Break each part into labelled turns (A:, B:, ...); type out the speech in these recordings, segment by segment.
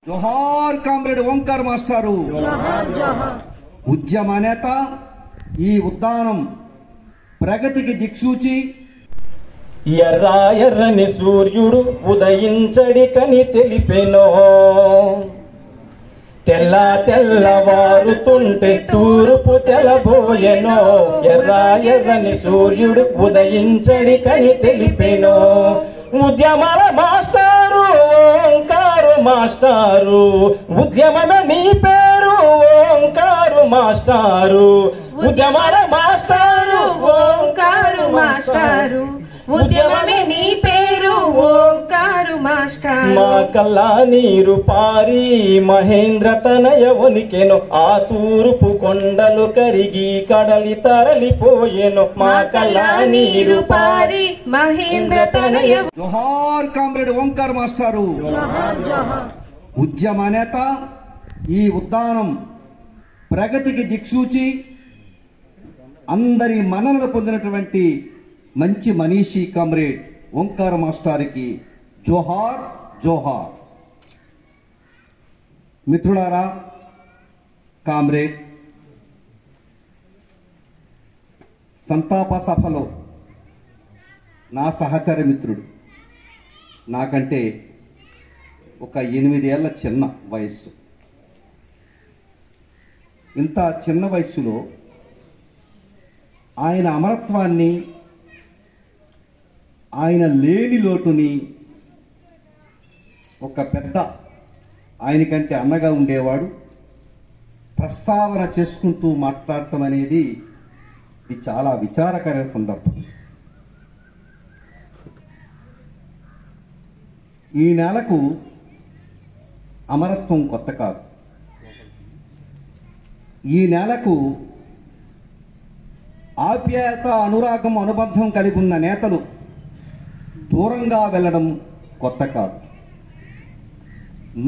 A: జోహార్ comrade Omkar మాస్టారు. ఉద్యమ నేత, ఈ ఉద్దానం ప్రగతికి దిక్సూచి.
B: ఎర్ర ఎర్రని సూర్యుడు ఉదయించడి కని తెలిపెనో, తెల్ల తెల్లవారుతుంటే తూర్పు తెలబోయెనో. ఎర్ర ఎర్రని సూర్యుడు ఉదయించడి కని తెలిపెనో. ఉద్యమాల మాస్టారు ఓంకారు మాస్టారు, ఉద్యమమే నీ పేరు ఓంకారు మాస్టారు. ఉద్యమాల మాస్టారు
C: ఓంకారు మాస్టారు, ఉద్యమమే నీ పేరు ఓంకారు మాస్టారు.
B: మా కల్లా నీరు పారి మహేంద్ర తనయ వణికెను, ఆ తూర్పు కొండలు కరిగి కడలి తరలిపోయెను. మా కల్లా నీరు పారి
C: మహేంద్ర తనయ.
A: జోహార్ కామ్రేడ్ ఓంకార్ మాస్టారు. ఉద్యమ నేత, ఈ ఉద్దానం ప్రగతికి దిక్సూచి. అందరి మన్ననలు పొందినటువంటి మంచి మనీషి కామ్రేడ్ ఓంకార్ మాస్టారికి జోహార్ జోహార్. మిత్రులారా, కామ్రేడ్స్, సంతాప సభలో నా సహచర మిత్రుడు, నాకంటే ఒక 8 ఏళ్ల చిన్న వయస్సు. ఇంత చిన్న వయస్సులో ఆయన అమరత్వాన్ని, ఆయన లేని లోటుని ఒక పెద్ద, ఆయనకంటే అన్నగా ఉండేవాడు, ప్రస్తావన చేసుకుంటూ మాట్లాడటం అనేది ఇది చాలా విచారకరమైన సందర్భం. ఈ నెలకు అమరత్వం కొత్త కాదు. ఈ నెలకు ఆప్యాయత, అనురాగం, అనుబంధం కలిగి ఉన్న నేతలు దూరంగా వెళ్ళడం కొత్త కాదు.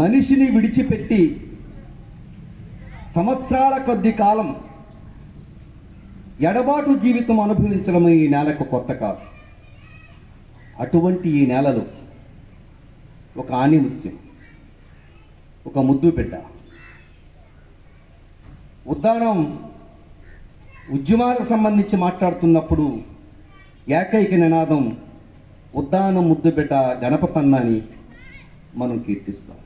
A: మనిషిని విడిచిపెట్టి సంవత్సరాల కొద్ది కాలం ఎడబాటు జీవితం అనుభవించడం ఈ నెలకు కొత్త కాదు. అటువంటి ఈ నెలలో ఒక ఆణిముత్యం, ఒక ముద్దు బిడ్డ. ఉద్దానం ఉద్యమాలకు సంబంధించి మాట్లాడుతున్నప్పుడు ఏకైక నినాదం ఉద్దానం ముద్దు బిడ్డ గణపతన్నని మనం కీర్తిస్తాం.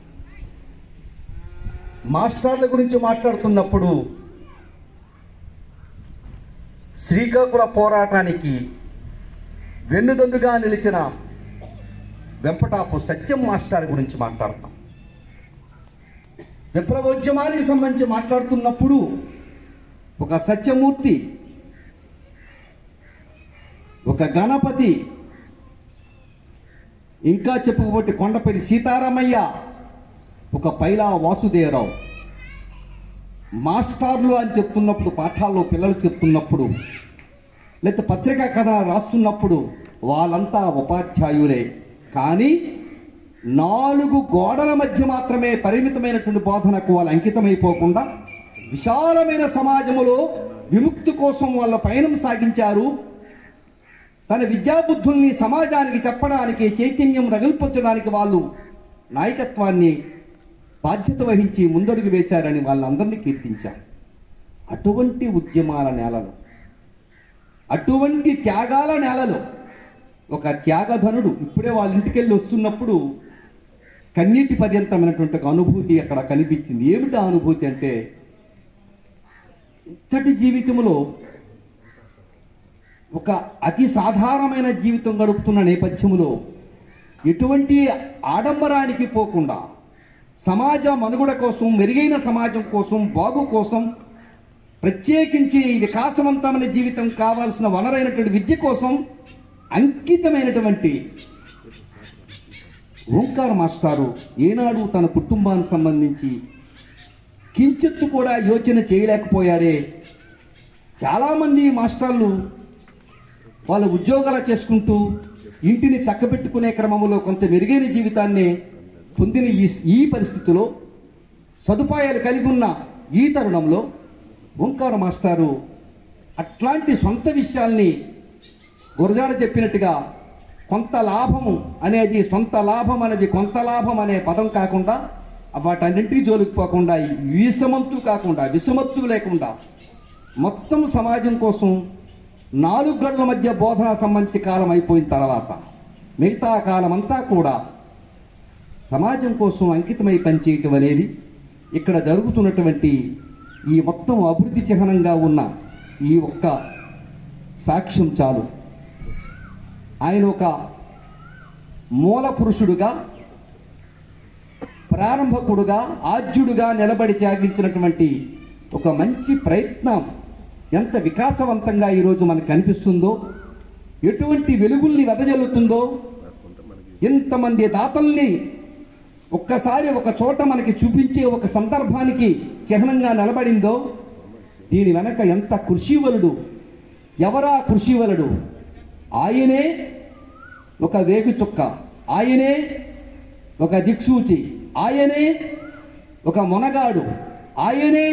A: మాస్టర్ల గురించి మాట్లాడుతున్నప్పుడు శ్రీకాకుళ పోరాటానికి వెన్నుదన్నుగా నిలిచిన వెంపటాపు సత్యం మాస్టర్ గురించి మాట్లాడతాం. విప్లవోద్యమానికి సంబంధించి మాట్లాడుతున్నప్పుడు ఒక సత్యమూర్తి, ఒక గణపతి, ఇంకా చెప్పుకోబట్టి కొండపల్లి సీతారామయ్య, ఒక పైలా వాసుదేవరావు. మాస్టర్లు అని చెప్తున్నప్పుడు, పాఠాల్లో పిల్లలు చెప్తున్నప్పుడు, లేకపోతే పత్రికా కథనాలు రాస్తున్నప్పుడు వాళ్ళంతా ఉపాధ్యాయులే. కానీ 4 గోడల మధ్య మాత్రమే పరిమితమైనటువంటి బోధనకు వాళ్ళు అంకితమైపోకుండా విశాలమైన సమాజంలో విముక్తి కోసం వాళ్ళ పయనం సాగించారు. తన విద్యాబుద్ధుల్ని సమాజానికి చెప్పడానికి, చైతన్యం రగిల్పొచ్చడానికి వాళ్ళు నాయకత్వాన్ని బాధ్యత వహించి ముందడుగు వేశారని వాళ్ళందరినీ కీర్తించారు. అటువంటి ఉద్యమాల నేలలో, అటువంటి త్యాగాల నేలలో ఒక త్యాగధనుడు ఇప్పుడే వాళ్ళ ఇంటికి వెళ్ళి వస్తున్నప్పుడు కన్నీటి పర్యంతమైనటువంటి ఒక అనుభూతి అక్కడ కనిపించింది. ఏమిటి ఆ అనుభూతి అంటే, ఇంతటి జీవితంలో ఒక అతి సాధారణమైన జీవితం గడుపుతున్న నేపథ్యంలో ఎటువంటి ఆడంబరానికి పోకుండా సమాజ మనుగడ కోసం, మెరుగైన సమాజం కోసం, బాగు కోసం, ప్రత్యేకించి వికాసవంతమైన జీవితం కావాల్సిన వనరైనటువంటి విద్య కోసం అంకితమైనటువంటి ఓంకార్ మాస్టారు ఏనాడు తన కుటుంబానికి సంబంధించి కించెత్తు కూడా యోచన చేయలేకపోయాడే. చాలామంది మాస్టర్లు వాళ్ళ ఉద్యోగాలు చేసుకుంటూ ఇంటిని చక్కబెట్టుకునే క్రమంలో కొంత మెరుగైన జీవితాన్ని పొందిన ఈ పరిస్థితిలో, సదుపాయాలు కలిగి ఉన్న ఈ తరుణంలో ఓంకార్ మాస్టారు అట్లాంటి సొంత విషయాల్ని గురజాడ చెప్పినట్టుగా కొంత లాభము అనేది, సొంత లాభం అనేది కొంత లాభం అనే పదం కాకుండా వాటన్నింటికి జోలికి పోకుండా విషమత్తు లేకుండా మొత్తం సమాజం కోసం 4 గడుల మధ్య బోధన సంబంధించి కాలం అయిపోయిన తర్వాత మిగతా కాలం అంతా కూడా సమాజం కోసం అంకితమై పనిచేయటం అనేది ఇక్కడ జరుగుతున్నటువంటి ఈ మొత్తం అభివృద్ధి చిహ్నంగా ఉన్న ఈ ఒక్క సాక్ష్యం చాలు. ఆయన ఒక మూల పురుషుడుగా, ప్రారంభకుడుగా, ఆద్యుడుగా నిలబడి త్యాగించినటువంటి ఒక మంచి ప్రయత్నం ఎంత వికాసవంతంగా ఈరోజు మనకు కనిపిస్తుందో, ఎటువంటి వెలుగుల్ని వెదజల్లుతుందో, ఇంతమంది దాతల్ని ఒక్కసారి ఒక చోట మనకి చూపించే ఒక సందర్భానికి చిహ్నంగా నిలబడిందో, దీని వెనక ఎంత కృషివలుడు, ఎవరా కృషివలుడు? ఆయనే ఒక వేగుచుక్క, ఆయనే ఒక దిక్సూచి, ఆయనే ఒక మొనగాడు, ఆయనే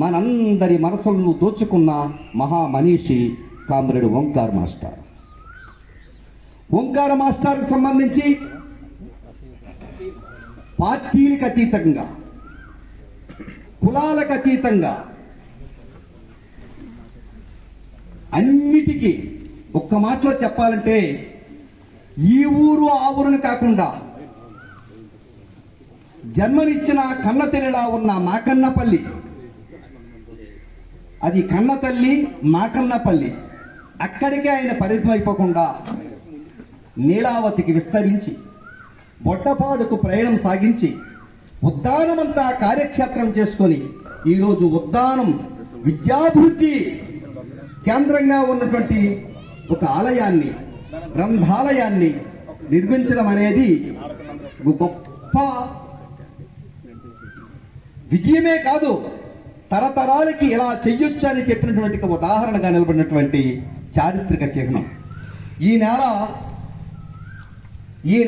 A: మనందరి మనసులను దోచుకున్న మహామనీషి కామ్రేడ్ ఓంకార్ మాస్టర్. ఓంకార్ మాస్టర్కి సంబంధించి పార్టీలకు అతీతంగా, కులాలకు అతీతంగా అన్నిటికీ ఒక్క మాటలో చెప్పాలంటే ఈ ఊరు ఆ ఊరుని కాకుండా జన్మనిచ్చిన కన్నతల్లిలా ఉన్న మాకన్నపల్లి, అది కన్నతల్లి మాకన్నపల్లి, అక్కడికే ఆయన పరిమితం అయిపోకుండా నీలావతికి విస్తరించి బొట్టపాడుకు ప్రయాణం సాగించి ఉద్దానమంతా కార్యక్షేత్రం చేసుకొని ఈరోజు ఉద్దానం విద్యాభివృద్ధి కేంద్రంగా ఉన్నటువంటి ఒక ఆలయాన్ని, గ్రంథాలయాన్ని నిర్మించడం అనేది గొప్ప విజయమే కాదు, తరతరాలకి ఇలా చెయ్యొచ్చు అని చెప్పినటువంటి ఒక ఉదాహరణగా నిలబడినటువంటి చారిత్రక చిహ్నం. ఈ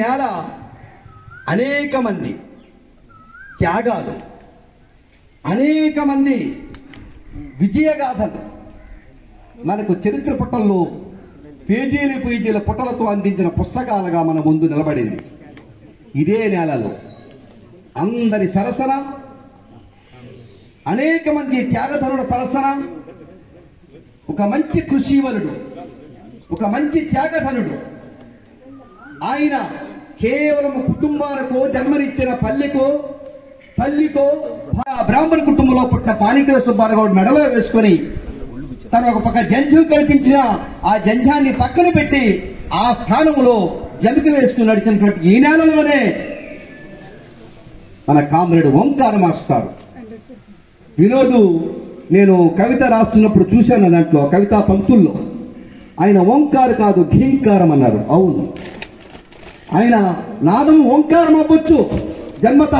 A: నేల అనేక మంది త్యాగాలు, అనేక మంది విజయగాథలు మనకు చరిత్ర పుటల్లో పేజీల పుటలతో అందించిన పుస్తకాలుగా మన ముందు నిలబడింది. ఇదే నేలలో అందరి సరసన, అనేక మంది త్యాగధనుల సరసన ఒక మంచి కృషివలుడు, ఒక మంచి త్యాగధనుడు, ఆయన కేవలం కుటుంబానికో జన్మనిచ్చిన తల్లికో బ్రాహ్మణ కుటుంబంలో పుట్టిన పానికల సుబ్బారావు మెడలో వేసుకొని తను ఒక పక్క జంధ్యం కల్పించిన ఆ జంధ్యాన్ని పక్కన పెట్టి ఆ స్థానంలో జమికి వేసుకుని నడిచినటువంటి ఈ నెలలోనే మన కామ్రేడ్ ఓంకార్ మాస్టర్ వినోదు. నేను కవిత రాస్తున్నప్పుడు చూశాను, దాంట్లో కవితా పంక్తుల్లో ఆయన ఓంకార్ కాదు ఘీంకారం అన్నారు. అవును, ఆయన నాదం ఓంకారం అవ్వచ్చు జన్మత,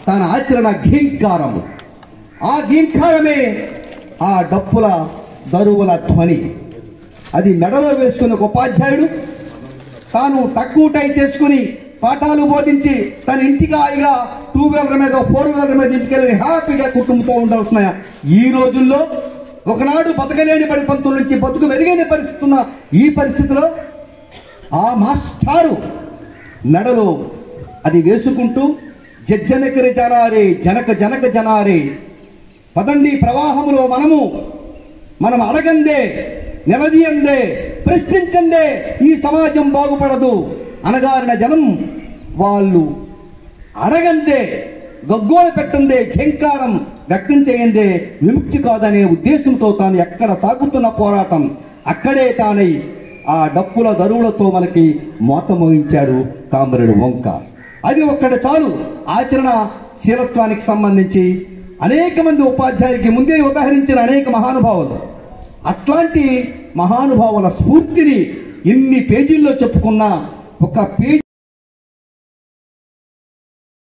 A: తన ఆచరణ ఘీంకారం. ఆ ఘీంకారమే ఆ డప్పుల దరువుల ధ్వని. అది మెడలో వేసుకున్న ఒక ఉపాధ్యాయుడు తాను తక్కువ టై చేసుకుని పాఠాలు బోధించి తన ఇంటికి హాయిగా 2 వీలర్ మీద 4 వీలర్ మీద ఇంటికెళ్ళి హ్యాపీగా కుటుంబంతో ఉండాల్సిన ఈ రోజుల్లో, ఒకనాడు బతకలేని పడి పంతుల నుంచి బతుకు మెరుగైన పరిస్థితి ఉన్న ఈ పరిస్థితిలో ఆ మాస్టారు మెడలో అది వేసుకుంటూ జజ్జనకరి జనారే జనక జనారే పదండి ప్రవాహములో మనం అడగందే, నిలదీయందే, ప్రశ్నించందే ఈ సమాజం బాగుపడదు. అనగారిన జనం వాళ్ళు అడగందే, గగ్గోలు పెట్టందే, ఘంకారం వ్యక్తం చేయందే విముక్తి కాదనే ఉద్దేశంతో తాను ఎక్కడ సాగుతున్న పోరాటం అక్కడే తానై ఆ డప్పుల దరువులతో మనకి మోత మోగించాడు కామ్రేడ్ ఓంకార్. అది ఒక్కటి చాలు. ఆచరణ శీలత్వానికి సంబంధించి అనేక మంది ఉపాధ్యాయులకి ముందే ఉదాహరించిన అనేక మహానుభావులు, అట్లాంటి మహానుభావుల స్ఫూర్తిని ఇన్ని పేజీల్లో చెప్పుకున్న ఒక పేజీ